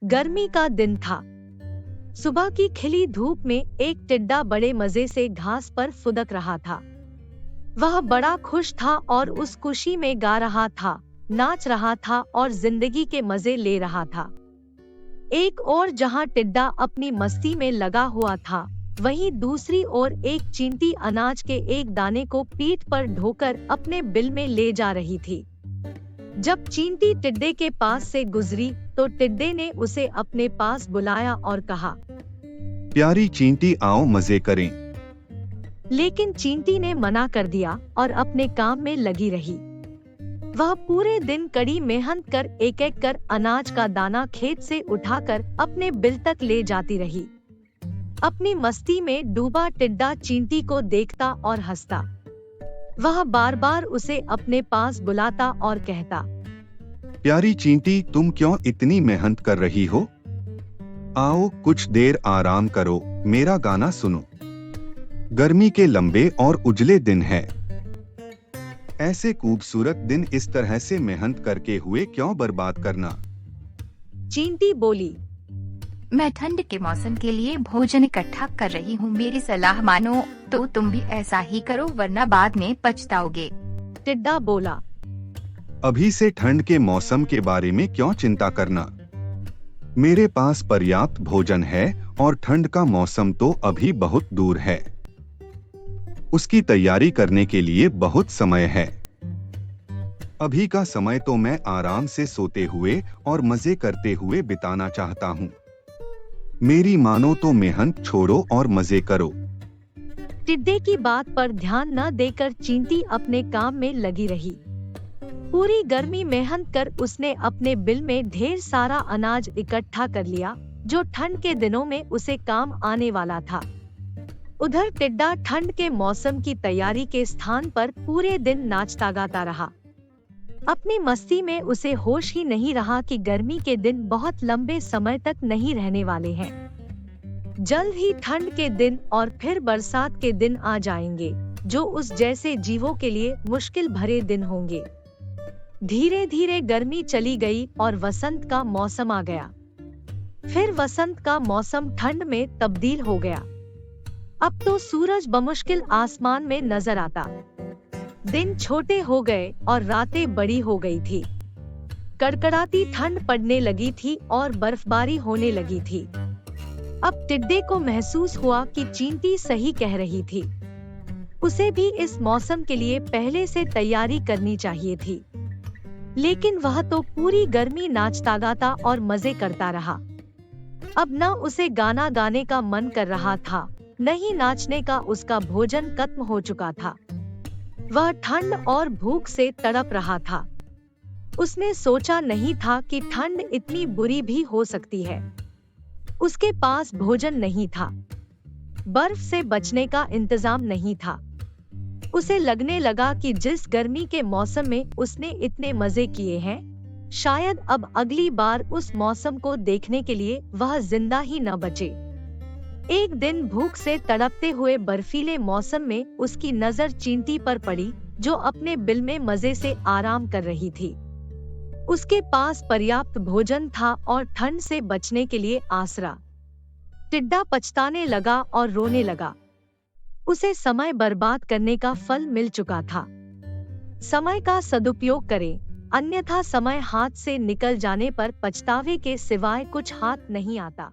गर्मी का दिन था। सुबह की खिली धूप में एक टिड्डा बड़े मजे से घास पर फुदक रहा था। वह बड़ा खुश था और उस खुशी में गा रहा था, नाच रहा था और जिंदगी के मजे ले रहा था। एक और जहां टिड्डा अपनी मस्ती में लगा हुआ था, वहीं दूसरी ओर एक चींटी अनाज के एक दाने को पीठ पर ढोकर अपने बिल में ले जा रही थी। जब चींटी टिड्डे के पास से गुजरी तो टिड्डे ने उसे अपने पास बुलाया और कहा, प्यारी चींटी, आओ मजे करें। लेकिन चींटी ने मना कर दिया और अपने काम में लगी रही। वह पूरे दिन कड़ी मेहनत कर एक एक कर अनाज का दाना खेत से उठाकर अपने बिल तक ले जाती रही। अपनी मस्ती में डूबा टिड्डा चींटी को देखता और हंसता। वह बार बार उसे अपने पास बुलाता और कहता, प्यारी चींटी, तुम क्यों इतनी मेहनत कर रही हो? आओ कुछ देर आराम करो, मेरा गाना सुनो। गर्मी के लंबे और उजले दिन है। ऐसे खूबसूरत दिन इस तरह से मेहनत करके हुए क्यों बर्बाद करना? चींटी बोली, मैं ठंड के मौसम के लिए भोजन इकट्ठा कर रही हूँ। मेरी सलाह मानो तो तुम भी ऐसा ही करो, वरना बाद में पछताओगे। टिड्डा बोला, अभी से ठंड के मौसम के बारे में क्यों चिंता करना? मेरे पास पर्याप्त भोजन है और ठंड का मौसम तो अभी बहुत दूर है। उसकी तैयारी करने के लिए बहुत समय है। अभी का समय तो मैं आराम से सोते हुए और मजे करते हुए बिताना चाहता हूँ। मेरी मानो तो मेहनत छोड़ो और मजे करो। टिड्डे की बात पर ध्यान न देकर चींटी अपने काम में लगी रही। पूरी गर्मी मेहनत कर उसने अपने बिल में ढेर सारा अनाज इकट्ठा कर लिया, जो ठंड के दिनों में उसे काम आने वाला था। उधर टिड्डा ठंड के मौसम की तैयारी के स्थान पर पूरे दिन नाचता गाता रहा। अपनी मस्ती में उसे होश ही नहीं रहा कि गर्मी के दिन बहुत लंबे समय तक नहीं रहने वाले हैं। जल्द ही ठंड के दिन और फिर बरसात के दिन आ जाएंगे, जो उस जैसे जीवों के लिए मुश्किल भरे दिन होंगे। धीरे धीरे गर्मी चली गई और वसंत का मौसम आ गया। फिर वसंत का मौसम ठंड में तब्दील हो गया। अब तो सूरज बमुश्किल आसमान में नजर आता। दिन छोटे हो गए और रातें बड़ी हो गई थी। कड़कड़ाती ठंड पड़ने लगी थी और बर्फबारी होने लगी थी। अब टिड्डे को महसूस हुआ कि चींटी सही कह रही थी। उसे भी इस मौसम के लिए पहले से तैयारी करनी चाहिए थी। लेकिन वह तो पूरी गर्मी नाचता गाता और मजे करता रहा। अब न उसे गाना गाने का मन कर रहा था, न ही नाचने का। उसका भोजन खत्म हो चुका था। वह ठंड और भूख से तड़प रहा था। उसने सोचा नहीं था कि ठंड इतनी बुरी भी हो सकती है। उसके पास भोजन नहीं था, बर्फ से बचने का इंतजाम नहीं था। उसे लगने लगा कि जिस गर्मी के मौसम में उसने इतने मजे किए हैं, शायद अब अगली बार उस मौसम को देखने के लिए वह जिंदा ही न बचे। एक दिन भूख से तड़पते हुए बर्फीले मौसम में उसकी नजर चींटी पर पड़ी, जो अपने बिल में मजे से आराम कर रही थी। उसके पास पर्याप्त भोजन था और ठंड से बचने के लिए आसरा। टिड्डा पछताने लगा और रोने लगा। उसे समय बर्बाद करने का फल मिल चुका था। समय का सदुपयोग करें, अन्यथा समय हाथ से निकल जाने पर पछतावे के सिवाय कुछ हाथ नहीं आता।